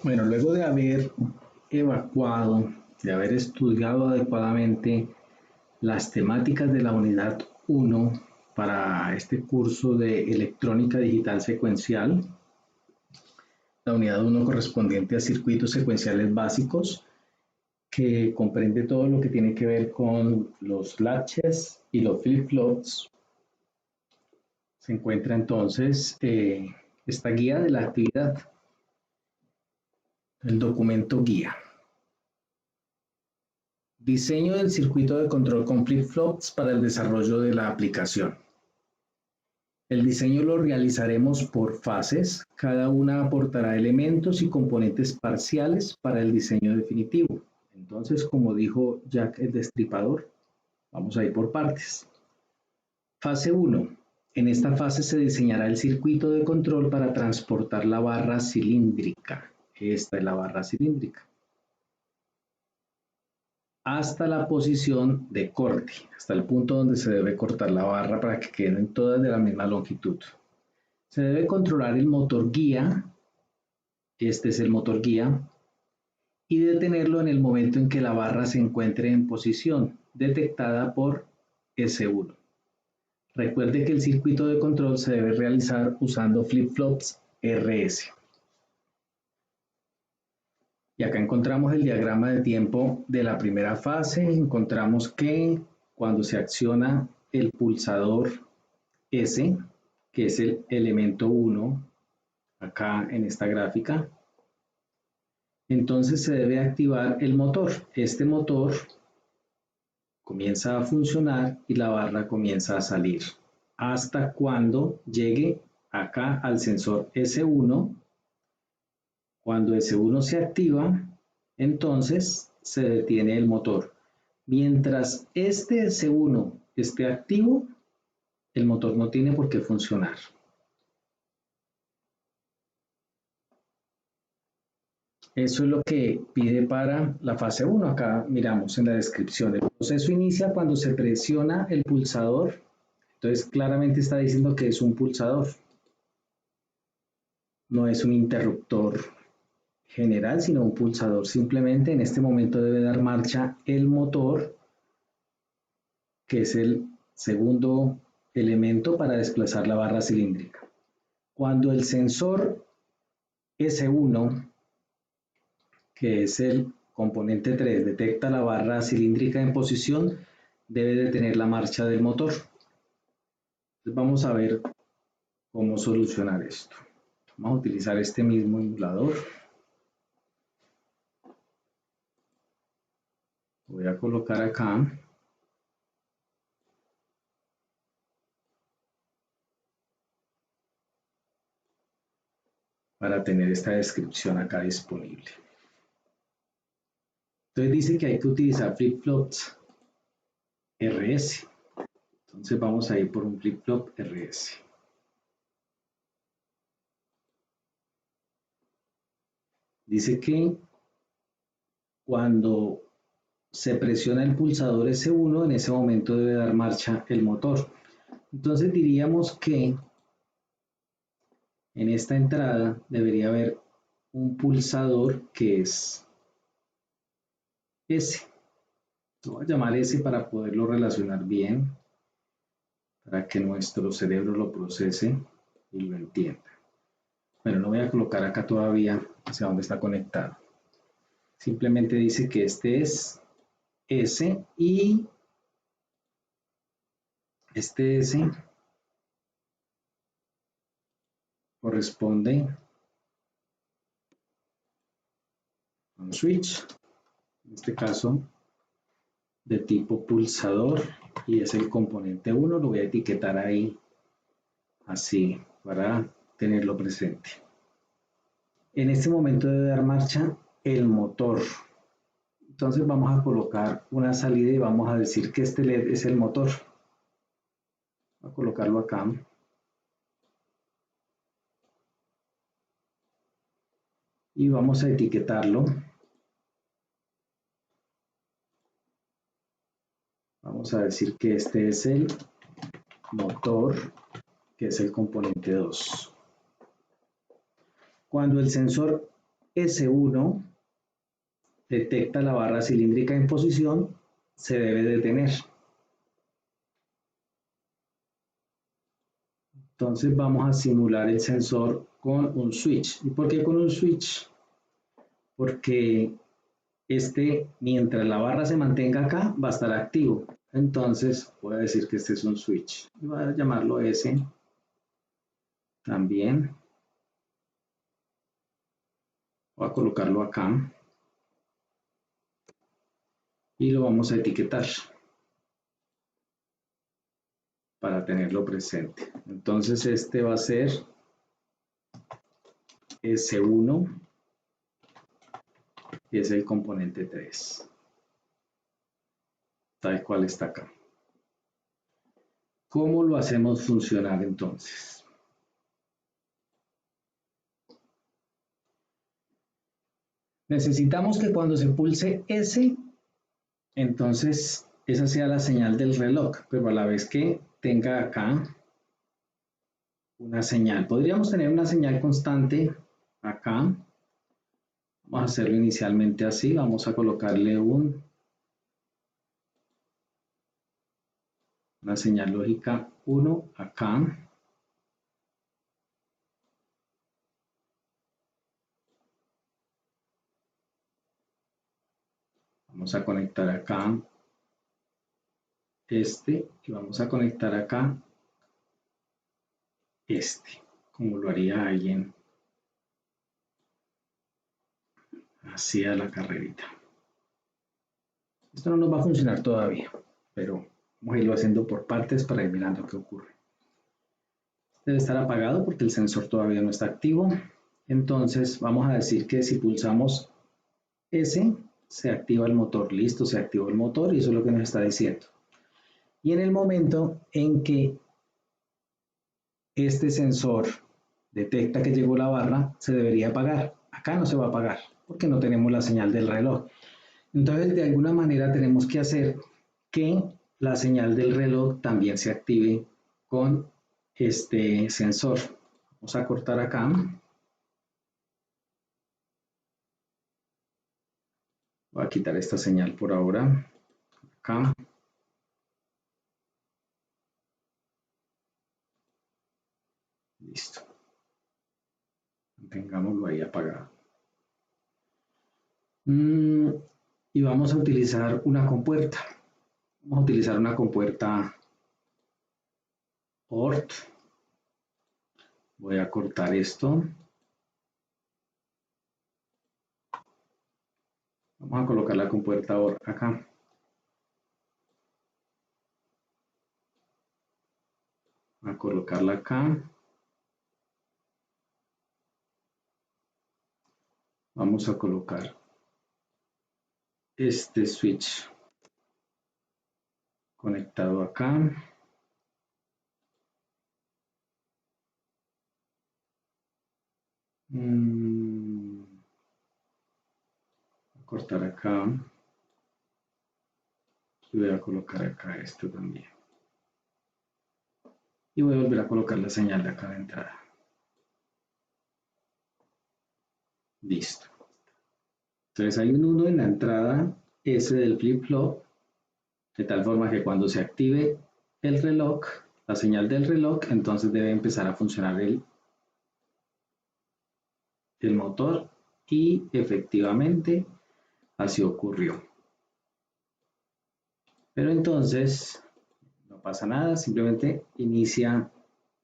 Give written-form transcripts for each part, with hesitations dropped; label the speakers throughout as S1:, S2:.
S1: Bueno, luego de haber evacuado, de haber estudiado adecuadamente las temáticas de la unidad 1 para este curso de electrónica digital secuencial, la unidad 1 correspondiente a circuitos secuenciales básicos, que comprende todo lo que tiene que ver con los latches y los flip-flops. Se encuentra entonces esta guía de la actividad, el documento guía. Diseño del circuito de control con flip-flops para el desarrollo de la aplicación. El diseño lo realizaremos por fases, cada una aportará elementos y componentes parciales para el diseño definitivo. Entonces, como dijo Jack el Destripador, vamos a ir por partes. Fase 1. En esta fase se diseñará el circuito de control para transportar la barra cilíndrica. Esta es la barra cilíndrica. Hasta la posición de corte, hasta el punto donde se debe cortar la barra para que queden todas de la misma longitud. Se debe controlar el motor guía, este es el motor guía, y detenerlo en el momento en que la barra se encuentre en posición detectada por S1. Recuerde que el circuito de control se debe realizar usando flip-flops RS. Y acá encontramos el diagrama de tiempo de la primera fase. Encontramos que cuando se acciona el pulsador S, que es el elemento 1, acá en esta gráfica, entonces se debe activar el motor. Este motor comienza a funcionar y la barra comienza a salir hasta cuando llegue acá al sensor S1. Cuando S1 se activa, entonces se detiene el motor. Mientras este S1 esté activo, el motor no tiene por qué funcionar. Eso es lo que pide para la fase 1. Acá miramos en la descripción. El proceso inicia cuando se presiona el pulsador. Entonces claramente está diciendo que es un pulsador. No es un interruptor general, sino un pulsador. Simplemente en este momento debe dar marcha el motor, que es el segundo elemento para desplazar la barra cilíndrica. Cuando el sensor S1, que es el componente 3, detecta la barra cilíndrica en posición, debe detener la marcha del motor. Entonces vamos a ver cómo solucionar esto. Vamos a utilizar este mismo emulador. Voy a colocar acá. Para tener esta descripción acá disponible. Entonces dice que hay que utilizar flip-flops RS. Entonces vamos a ir por un flip-flop RS. Dice que cuando se presiona el pulsador S1, en ese momento debe dar marcha el motor. Entonces diríamos que en esta entrada debería haber un pulsador que es S. Lo voy a llamar S para poderlo relacionar bien, para que nuestro cerebro lo procese y lo entienda. Bueno, no voy a colocar acá todavía hacia dónde está conectado. Simplemente dice que este es S y este S corresponde a un switch, en este caso de tipo pulsador, y es el componente 1. Lo voy a etiquetar ahí así para tenerlo presente. En este momento debe dar marcha el motor. Entonces vamos a colocar una salida y vamos a decir que este LED es el motor. Voy a colocarlo acá. Y vamos a etiquetarlo. Vamos a decir que este es el motor, que es el componente 2. Cuando el sensor S1 detecta la barra cilíndrica en posición, se debe detener. Entonces vamos a simular el sensor con un switch. ¿Y por qué con un switch? Porque mientras la barra se mantenga acá, va a estar activo. Entonces voy a decir que este es un switch. Y voy a llamarlo S también. Voy a colocarlo acá. Y lo vamos a etiquetar para tenerlo presente. Entonces este va a ser S1, y es el componente 3, tal cual está acá. ¿Cómo lo hacemos funcionar entonces? Necesitamos que cuando se pulse S, entonces esa sea la señal del reloj, pero a la vez que tenga acá una señal. Podríamos tener una señal constante acá. Vamos a hacerlo inicialmente así. Vamos a colocarle una señal lógica 1 acá. Vamos a conectar acá y vamos a conectar acá como lo haría alguien así a la carrerita. Esto no nos va a funcionar todavía, pero vamos a irlo haciendo por partes para ir mirando qué ocurre. Debe estar apagado porque el sensor todavía no está activo. Entonces vamos a decir que si pulsamos S, se activa el motor. Listo, se activó el motor y eso es lo que nos está diciendo. Y en el momento en que este sensor detecta que llegó la barra, se debería apagar. Acá no se va a apagar porque no tenemos la señal del reloj. Entonces, de alguna manera tenemos que hacer que la señal del reloj también se active con este sensor. Vamos a cortar acá. Voy a quitar esta señal por ahora. Acá. Listo. Tengámoslo ahí apagado. Y vamos a utilizar una compuerta. Vamos a utilizar una compuerta ORT. Voy a cortar esto. Vamos a colocar la compuerta ORT acá. A colocarla acá. Vamos a colocar este switch conectado acá. Cortar acá. Y voy a colocar acá esto también. Y voy a volver a colocar la señal de acá de entrada. Listo. Entonces hay un 1 en la entrada S del flip-flop, de tal forma que cuando se active el reloj, la señal del reloj, entonces debe empezar a funcionar el motor, y efectivamente así ocurrió. Pero entonces no pasa nada, simplemente inicia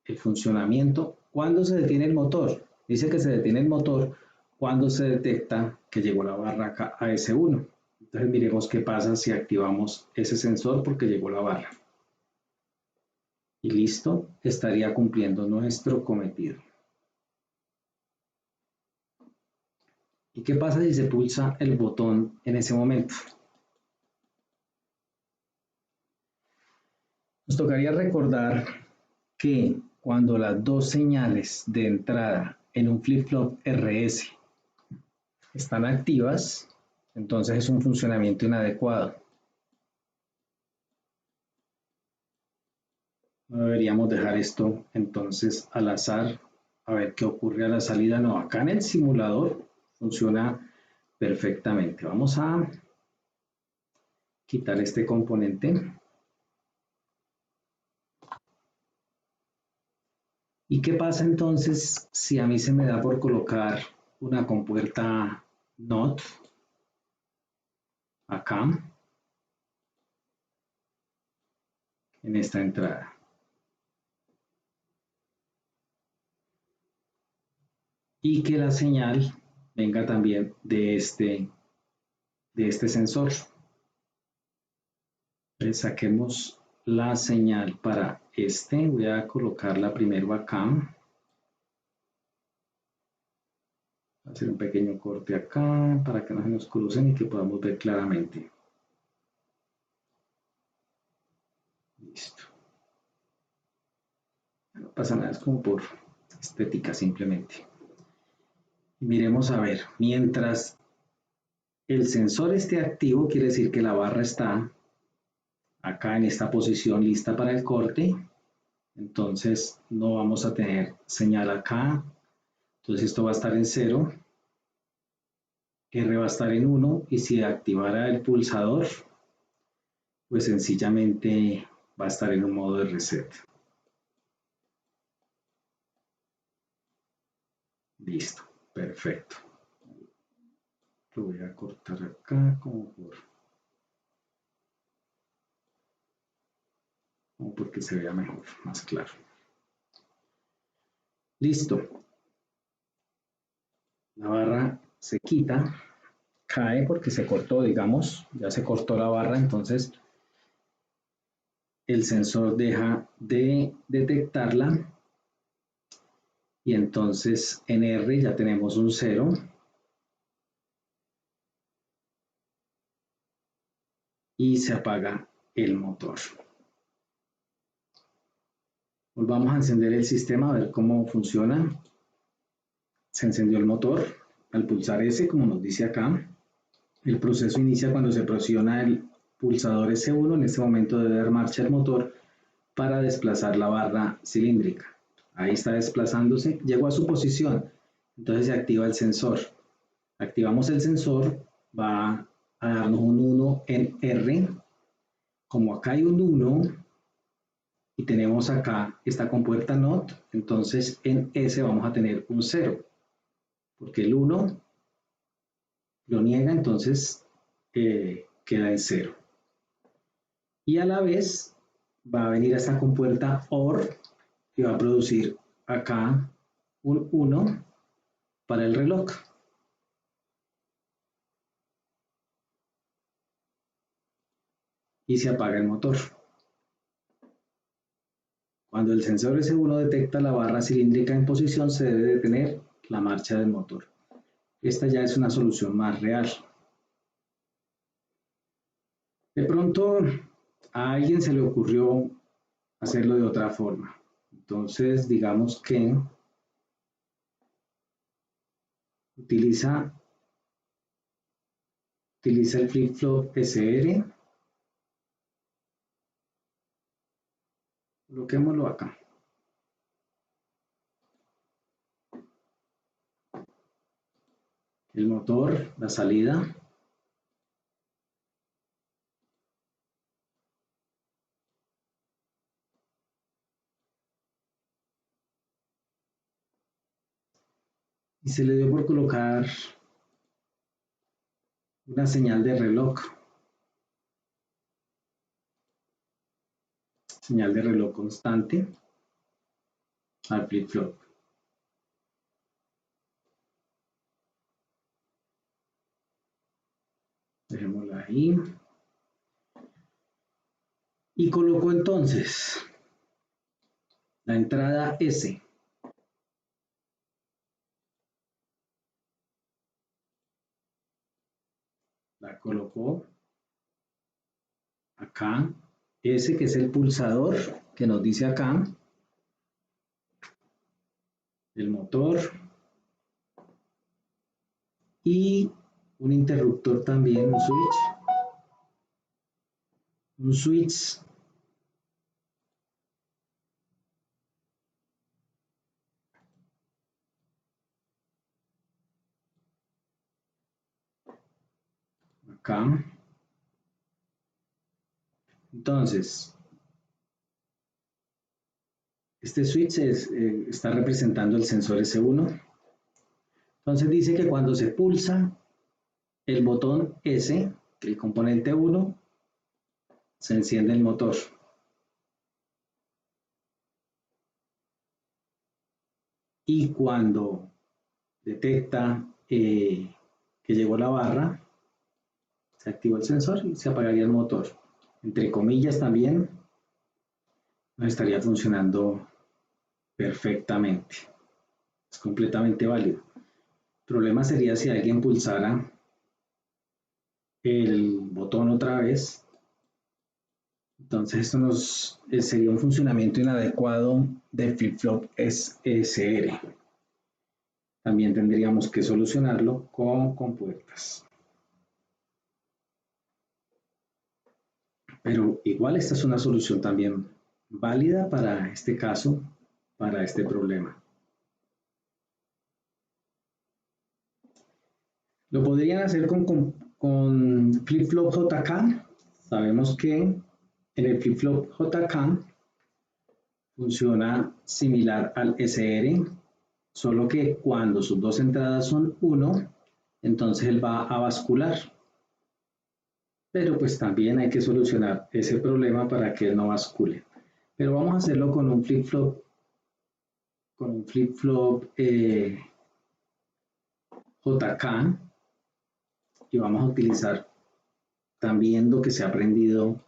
S1: el funcionamiento. ¿Cuándo se detiene el motor? Dice que se detiene el motor cuando se detecta que llegó la barra acá a S1. Entonces miremos qué pasa si activamos ese sensor porque llegó la barra. Y listo, estaría cumpliendo nuestro cometido. ¿Y qué pasa si se pulsa el botón en ese momento? Nos tocaría recordar que cuando las dos señales de entrada en un flip-flop RS están activas, entonces es un funcionamiento inadecuado. No deberíamos dejar esto entonces al azar a ver qué ocurre a la salida. No, acá en el simulador funciona perfectamente. Vamos a quitar este componente. ¿Y qué pasa entonces si a mí se me da por colocar una compuerta NOT acá en esta entrada? Y que la señal venga también de este sensor. Entonces saquemos la señal para este. Voy a colocarla primero acá. Hacer un pequeño corte acá para que no se nos crucen y que podamos ver claramente. Listo. No pasa nada, es como por estética simplemente. Miremos a ver, mientras el sensor esté activo, quiere decir que la barra está acá en esta posición lista para el corte. Entonces no vamos a tener señal acá. Entonces esto va a estar en 0. R va a estar en 1 y si activara el pulsador, pues sencillamente va a estar en un modo de reset. Listo, perfecto. Lo voy a cortar acá como porque se vea mejor, más claro. Listo. La barra se quita, cae porque se cortó, digamos, ya se cortó la barra, entonces el sensor deja de detectarla y entonces en R ya tenemos un 0 y se apaga el motor. Volvamos a encender el sistema a ver cómo funciona. Se encendió el motor al pulsar S, como nos dice acá. El proceso inicia cuando se presiona el pulsador S1. En este momento debe dar marcha el motor para desplazar la barra cilíndrica. Ahí está desplazándose, llegó a su posición, entonces se activa el sensor. Activamos el sensor, va a darnos un 1 en R. Como acá hay un 1 y tenemos acá esta compuerta NOT, entonces en S vamos a tener un 0, porque el 1 lo niega, entonces queda en 0. Y a la vez va a venir a esta compuerta OR y va a producir acá un 1 para el reloj. Y se apaga el motor. Cuando el sensor S1 detecta la barra cilíndrica en posición, se debe detener la marcha del motor. Esta ya es una solución más real. De pronto a alguien se le ocurrió hacerlo de otra forma. Entonces digamos que utiliza el flip-flop SR. Coloquémoslo acá. El motor, la salida. Y se le dio por colocar una señal de reloj. Señal de reloj constante al flip-flop. Dejémosla ahí. Y coloco entonces la entrada S. La colocó acá. S, que es el pulsador que nos dice acá. El motor. Y un interruptor también, un switch. Un switch acá. Entonces, este switch está representando el sensor S1. Entonces dice que cuando se pulsa el botón S, el componente 1, se enciende el motor. Y cuando detecta que llegó la barra, se activa el sensor y se apagaría el motor. Entre comillas también, no estaría funcionando perfectamente. Es completamente válido. El problema sería si alguien pulsara el botón otra vez. Entonces esto sería un funcionamiento inadecuado del flip-flop SR. También tendríamos que solucionarlo con compuertas. Pero igual esta es una solución también válida para este caso, para este problema. Lo podrían hacer con flip-flop JK. Sabemos que en el flip-flop JK funciona similar al SR, solo que cuando sus dos entradas son 1, entonces él va a bascular. Pero pues también hay que solucionar ese problema para que él no bascule. Pero vamos a hacerlo con un flip-flop JK, y vamos a utilizar también lo que se ha aprendido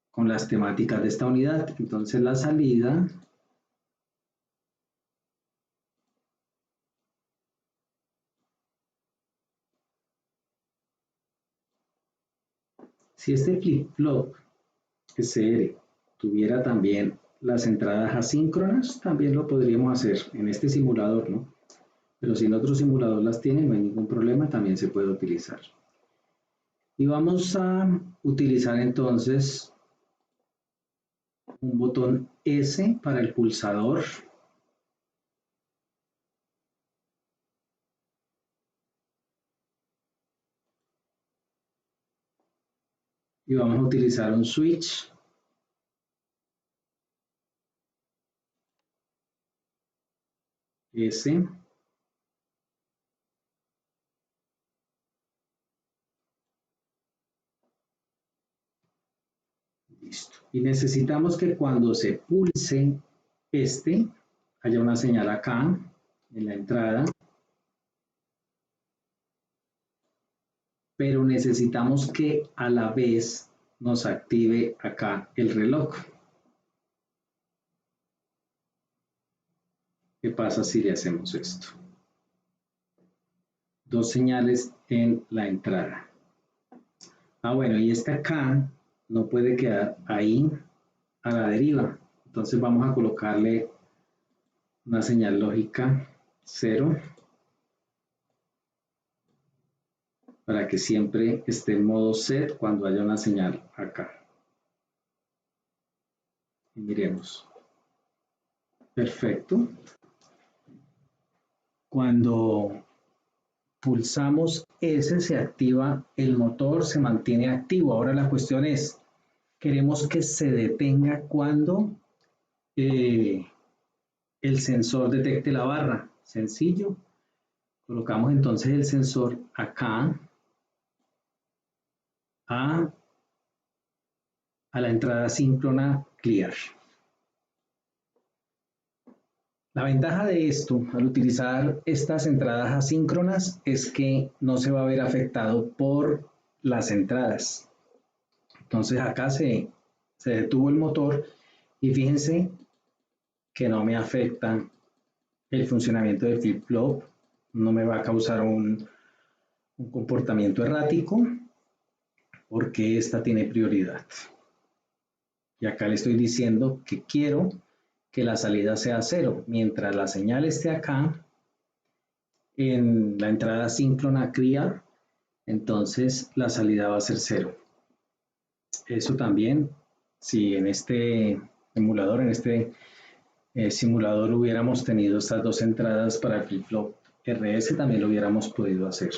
S1: con las temáticas de esta unidad. Entonces la salida si este flip-flop SR tuviera también las entradas asíncronas, también lo podríamos hacer en este simulador, ¿no? Pero si en otro simulador las tiene, no hay ningún problema, también se puede utilizar. Y vamos a utilizar entonces un botón S para el pulsador. Y vamos a utilizar un switch S. Listo. Y necesitamos que cuando se pulse haya una señal acá en la entrada, pero necesitamos que a la vez nos active acá el reloj. ¿Qué pasa si le hacemos esto? Dos señales en la entrada. Bueno, y esta acá no puede quedar ahí a la deriva. Entonces vamos a colocarle una señal lógica 0 para que siempre esté en modo set cuando haya una señal acá. Y miremos. Perfecto. Cuando pulsamos S se activa el motor, se mantiene activo. Ahora la cuestión es, queremos que se detenga cuando el sensor detecte la barra. Sencillo. Colocamos entonces el sensor acá a la entrada síncrona clear. La ventaja de esto, al utilizar estas entradas asíncronas, es que no se va a ver afectado por las entradas. Entonces acá se detuvo el motor y fíjense que no me afecta el funcionamiento del flip-flop, no me va a causar un comportamiento errático porque esta tiene prioridad. Y acá le estoy diciendo que quiero que la salida sea 0. Mientras la señal esté acá, en la entrada síncrona clear, entonces la salida va a ser 0. Eso también, si en este emulador, en este simulador hubiéramos tenido estas dos entradas para el flip-flop RS, también lo hubiéramos podido hacer.